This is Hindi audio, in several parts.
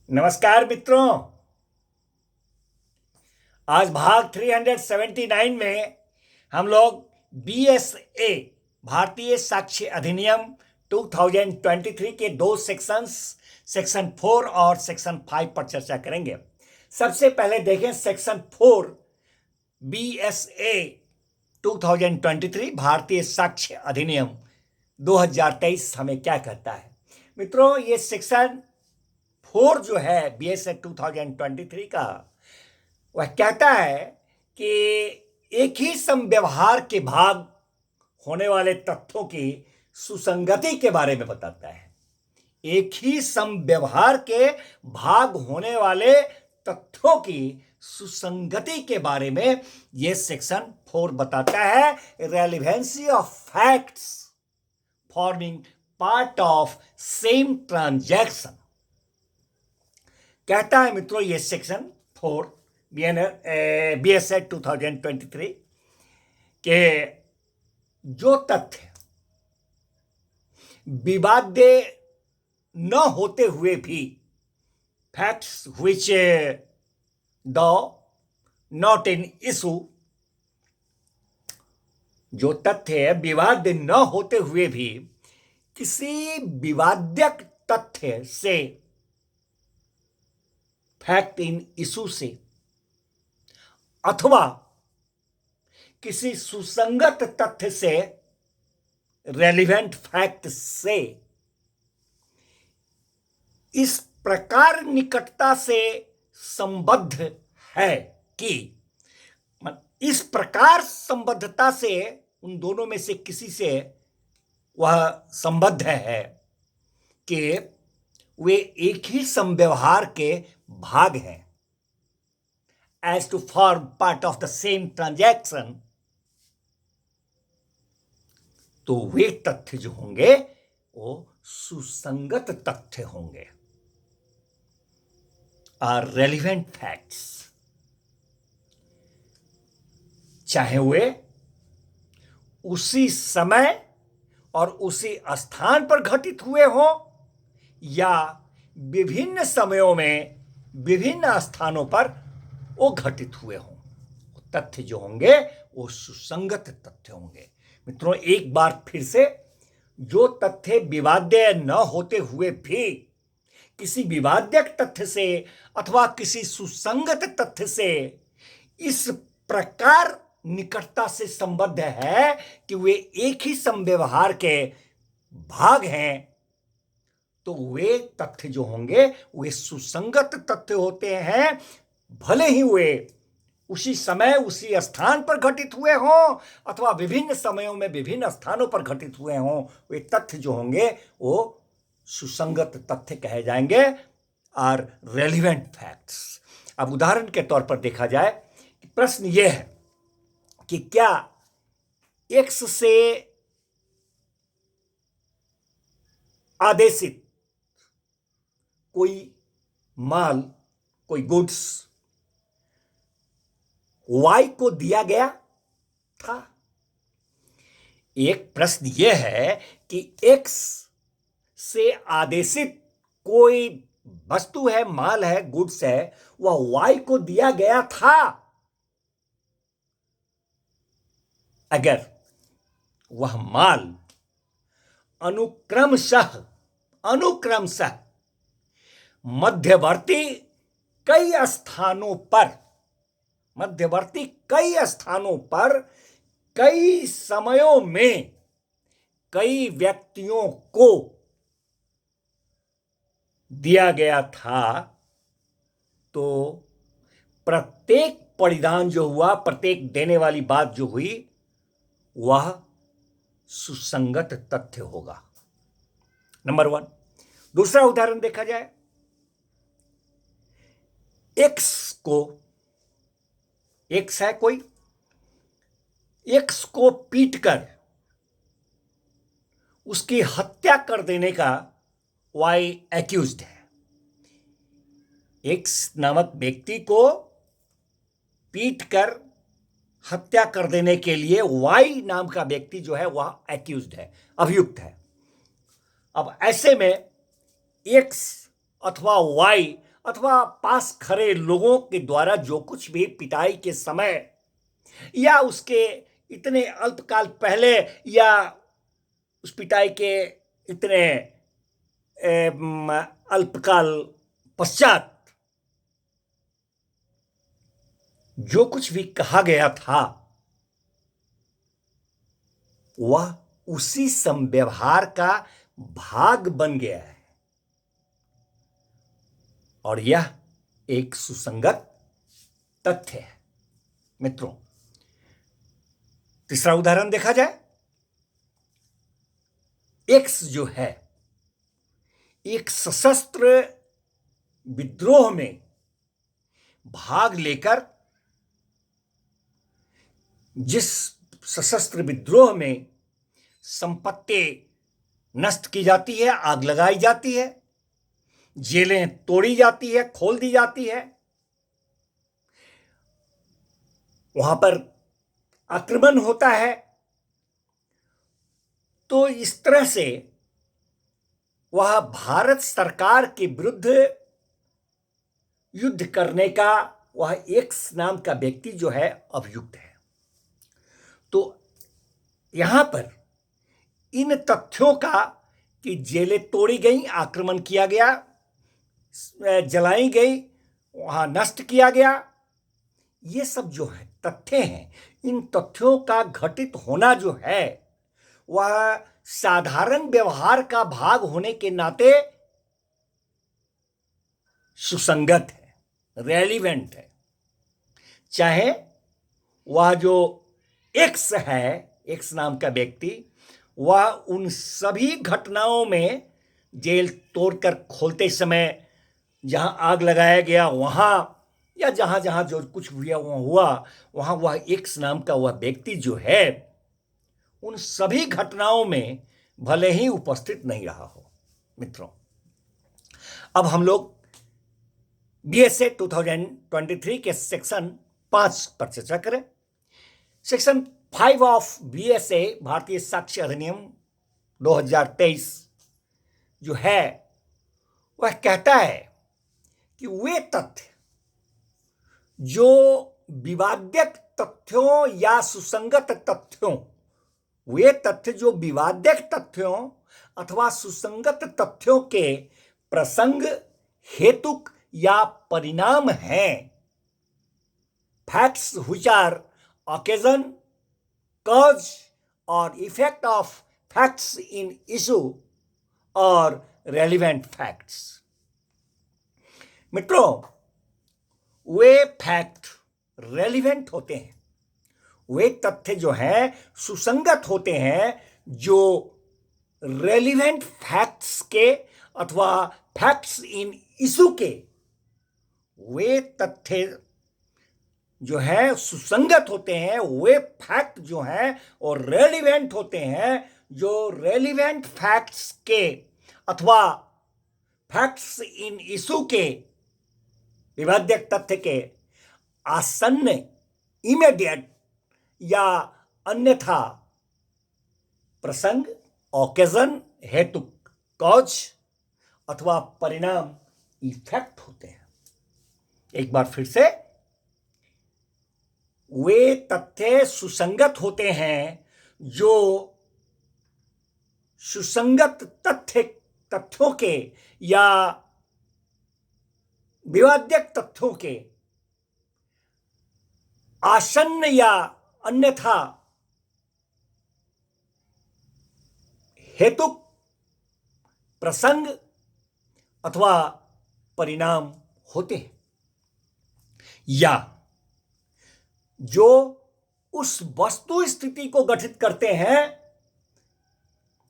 नमस्कार मित्रों। आज भाग 379 में हम लोग बीएसए भारतीय साक्ष्य अधिनियम 2023 के दो सेक्शंस सेक्शन 4 और सेक्शन 5 पर चर्चा करेंगे। सबसे पहले देखें सेक्शन 4 बीएसए 2023 भारतीय साक्ष्य अधिनियम 2023 हमें क्या कहता है। मित्रों, ये सेक्शन 4 जो है बीएसए 2023 का, वह कहता है कि एक ही समव्यवहार के भाग होने वाले तथ्यों की सुसंगति के बारे में बताता है। एक ही समव्यवहार के भाग होने वाले तथ्यों की सुसंगति के बारे में यह सेक्शन 4 बताता है। Relevancy of facts forming part of same transaction कहता है। मित्रों, यह सेक्शन 4 बीएसए 2023 के जो तथ्य विवाद्य न होते हुए भी, facts which the not in issue, जो तथ्य विवाद्य न होते हुए भी किसी विवाद्यक तथ्य से, फैक्ट इन इशू से, अथवा किसी सुसंगत तथ्य से, रेलिवेंट फैक्ट से इस प्रकार निकटता से संबद्ध है कि, इस प्रकार संबद्धता से उन दोनों में से किसी से वह संबद्ध है कि वे एक ही समव्यवहार के भाग हैं, as to form part of the same transaction, तो वे तथ्य जो होंगे वो सुसंगत तथ्य होंगे, आर रेलिवेंट फैक्ट्स, चाहे वे उसी समय और उसी स्थान पर घटित हुए हों या विभिन्न समयों में विभिन्न स्थानों पर वो घटित हुए हों। तथ्य जो होंगे वो सुसंगत तथ्य होंगे। मित्रों, एक बार फिर से, जो तथ्य विवाद्य न होते हुए भी किसी विवाद्यक तथ्य से अथवा किसी सुसंगत तथ्य से इस प्रकार निकटता से संबद्ध है कि वे एक ही समव्यवहार के भाग हैं, तो वे तथ्य जो होंगे वे सुसंगत तथ्य होते हैं, भले ही वे उसी समय उसी स्थान पर घटित हुए हों अथवा विभिन्न समयों में विभिन्न स्थानों पर घटित हुए हों। वे तथ्य जो होंगे वो सुसंगत तथ्य कहे जाएंगे, आर रेलिवेंट फैक्ट्स। अब उदाहरण के तौर पर देखा जाए कि प्रश्न यह है कि क्या एक्स से आदेशित कोई माल, कोई गुड्स वाई को दिया गया था। एक प्रश्न यह है कि एक्स से आदेशित कोई वस्तु है, माल है, गुड्स है, वह वाई को दिया गया था। अगर वह माल अनुक्रमशः मध्यवर्ती कई स्थानों पर कई समयों में कई व्यक्तियों को दिया गया था, तो प्रत्येक परिधान जो हुआ, प्रत्येक देने वाली बात जो हुई, वह सुसंगत तथ्य होगा। नंबर 1। दूसरा उदाहरण देखा जाए, एक्स है कोई, एक्स को पीटकर उसकी हत्या कर देने का वाई एक्यूज्ड है। एक्स नामक व्यक्ति को पीटकर हत्या कर देने के लिए वाई नाम का व्यक्ति जो है वह एक्यूज्ड है, अभियुक्त है। अब ऐसे में एक्स अथवा वाई अथवा पास खड़े लोगों के द्वारा जो कुछ भी पिटाई के समय या उसके इतने अल्पकाल पहले या उस पिटाई के इतने अल्पकाल पश्चात जो कुछ भी कहा गया था वह उसी समव्यवहार का भाग बन गया है और यह एक सुसंगत तथ्य है। मित्रों, तीसरा उदाहरण देखा जाए। एक्स जो है एक सशस्त्र विद्रोह में भाग लेकर जिस सशस्त्र विद्रोह में संपत्ति नष्ट की जाती है, आग लगाई जाती है, जेलें तोड़ी जाती है, खोल दी जाती है, वहां पर आक्रमण होता है, तो इस तरह से वह भारत सरकार के विरुद्ध युद्ध करने का वह एक्स नाम का व्यक्ति जो है अभियुक्त है। तो यहां पर इन तथ्यों का कि जेलें तोड़ी गई, आक्रमण किया गया, जलाई गई, वहां नष्ट किया गया, ये सब जो है तथ्य हैं, इन तथ्यों का घटित होना जो है वह साधारण व्यवहार का भाग होने के नाते सुसंगत है, रेलिवेंट है। चाहे वह जो एक्स है, एक्स नाम का व्यक्ति, वह उन सभी घटनाओं में जेल तोड़कर खोलते समय जहां आग लगाया गया वहां या जहां जहां जो कुछ हुआ वहां वह एक्स नाम का वह व्यक्ति जो है उन सभी घटनाओं में भले ही उपस्थित नहीं रहा हो। मित्रों, अब हम लोग बीएसए 2023 के सेक्शन 5 पर चर्चा करें। सेक्शन 5 ऑफ बीएसए भारतीय साक्ष्य अधिनियम 2023 जो है वह कहता है कि वे तथ्य जो विवाद्यक तथ्यों या सुसंगत तथ्यों, वे तथ्य जो विवाद्यक तथ्यों अथवा सुसंगत तथ्यों के प्रसंग, हेतुक या परिणाम हैं, facts which are occasion, cause or effect of facts in issue or relevant facts। मित्रों, वे फैक्ट रेलिवेंट होते हैं, वे तथ्य जो हैं सुसंगत होते हैं जो रेलिवेंट फैक्ट्स के अथवा फैक्ट्स इन इशू के, वे तथ्य जो है सुसंगत होते हैं, वे फैक्ट जो हैं और रेलिवेंट होते हैं जो रेलिवेंट फैक्ट्स के अथवा फैक्ट्स इन इशू के, विवाद्यक तथ्य के आसन्न, इमीडिएट या अन्यथा प्रसंग, ओकेजन, हेतु, कॉज अथवा परिणाम, इफेक्ट होते हैं। एक बार फिर से, वे तथ्य सुसंगत होते हैं जो सुसंगत तथ्यों के या विवाद्यक तथ्यों के आसन्न या अन्यथा हेतुक, प्रसंग अथवा परिणाम होते हैं, या जो उस वस्तु स्थिति को गठित करते हैं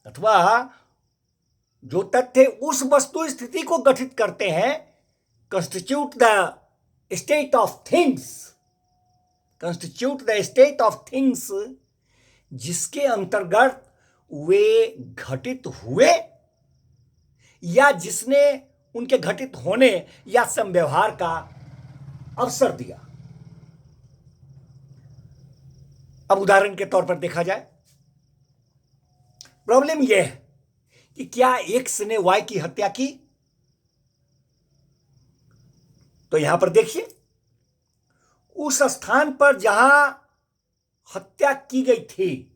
अथवा जो तथ्य उस वस्तु स्थिति को गठित करते हैं, constitute the state of things, constitute the state of things, जिसके अंतर्गत वे घटित हुए या जिसने उनके घटित होने या समव्यवहार का अवसर दिया। अब उदाहरण के तौर पर देखा जाए, प्रॉब्लम यह है कि क्या एक्स ने वाई की हत्या की? तो यहां पर देखिए, उस स्थान पर जहां हत्या की गई थी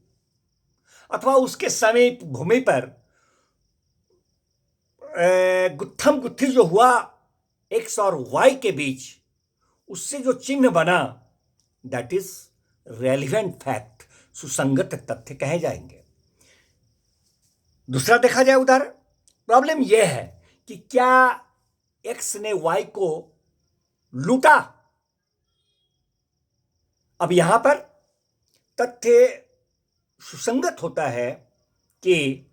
अथवा उसके समीप भूमि पर गुत्थम गुत्थी जो हुआ एक्स और वाई के बीच, उससे जो चिन्ह बना, दैट इज रेलिवेंट फैक्ट, सुसंगत तथ्य कहे जाएंगे। दूसरा देखा जाए उदाहरण, प्रॉब्लम यह है कि क्या एक्स ने वाई को लूटा। अब यहां पर तथ्य सुसंगत होता है कि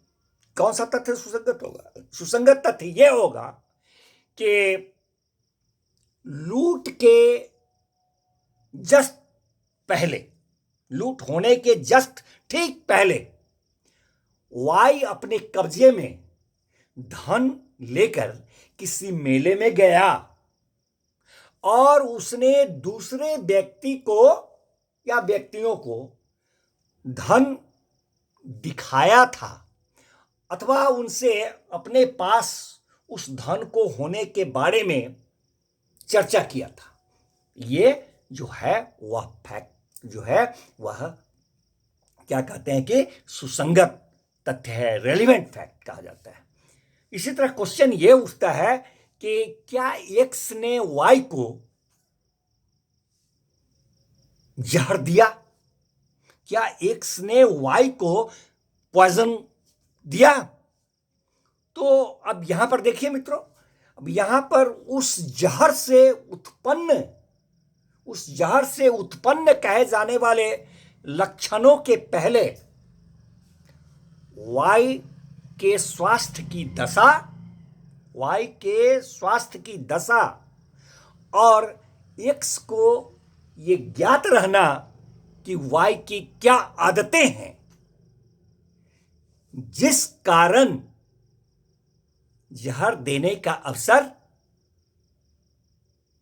कौन सा तथ्य सुसंगत होगा? सुसंगत तथ्य यह होगा कि लूट के जस्ट पहले, लूट होने के जस्ट ठीक पहले वाई अपने कब्जे में धन लेकर किसी मेले में गया और उसने दूसरे व्यक्ति को या व्यक्तियों को धन दिखाया था अथवा उनसे अपने पास उस धन को होने के बारे में चर्चा किया था। ये जो है वह फैक्ट जो है वह क्या कहते हैं कि सुसंगत तथ्य है, रेलिवेंट फैक्ट कहा जाता है। इसी तरह क्वेश्चन ये उठता है कि क्या एक्स ने वाई को जहर दिया? क्या एक्स ने वाई को पॉइजन दिया? तो अब यहां पर देखिए मित्रों, अब यहां पर उस जहर से उत्पन्न कहे जाने वाले लक्षणों के पहले वाई के स्वास्थ्य की दशा और एक्स को ये ज्ञात रहना कि वाई की क्या आदतें हैं, जिस कारण जहर देने का अवसर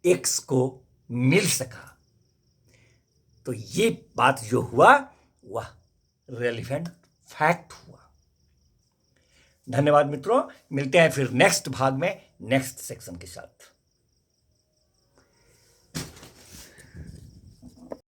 एक्स को मिल सका। तो ये बात जो हुआ वह रेलिवेंट फैक्ट हुआ। धन्यवाद मित्रों, मिलते हैं फिर नेक्स्ट भाग में नेक्स्ट सेक्शन के साथ।